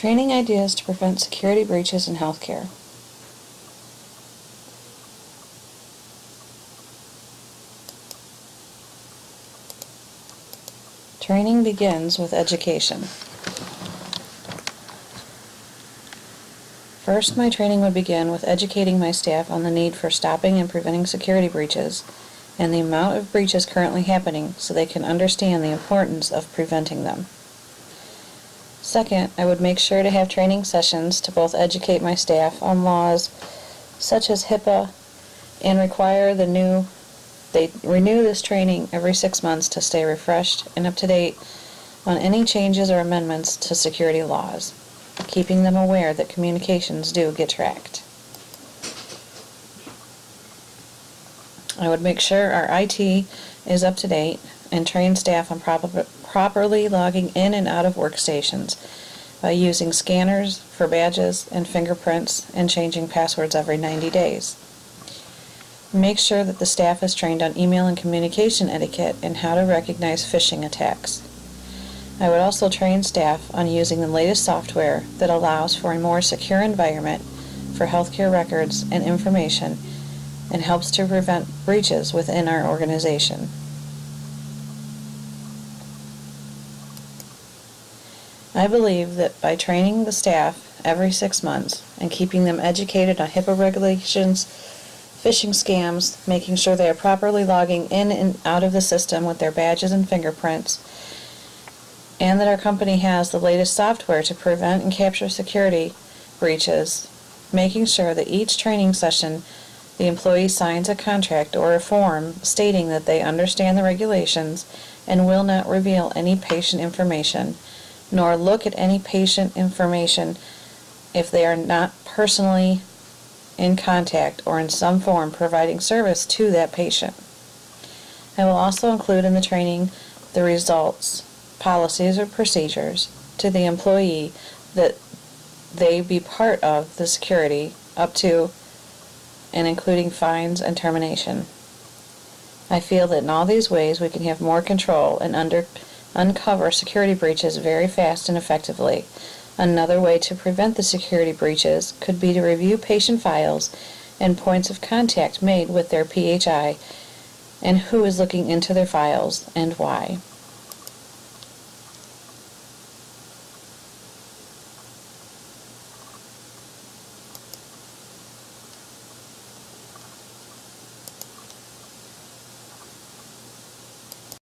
Training ideas to prevent security breaches in healthcare. Training begins with education. First, my training would begin with educating my staff on the need for stopping and preventing security breaches and the amount of breaches currently happening so they can understand the importance of preventing them. Second, I would make sure to have training sessions to both educate my staff on laws such as HIPAA and they renew this training every 6 months to stay refreshed and up to date on any changes or amendments to security laws, keeping them aware that communications do get tracked. I would make sure our IT is up to date and train staff on properly logging in and out of workstations by using scanners for badges and fingerprints and changing passwords every 90 days. Make sure that the staff is trained on email and communication etiquette and how to recognize phishing attacks. I would also train staff on using the latest software that allows for a more secure environment for healthcare records and information and helps to prevent breaches within our organization. I believe that by training the staff every 6 months and keeping them educated on HIPAA regulations, phishing scams, making sure they are properly logging in and out of the system with their badges and fingerprints, and that our company has the latest software to prevent and capture security breaches, making sure that each training session the employee signs a contract or a form stating that they understand the regulations and will not reveal any patient information, nor look at any patient information if they are not personally in contact or in some form providing service to that patient. I will also include in the training the results, policies, or procedures to the employee that they be part of the security up to and including fines and termination. I feel that in all these ways we can have more control and uncover security breaches very fast and effectively. Another way to prevent the security breaches could be to review patient files and points of contact made with their PHI and who is looking into their files and why.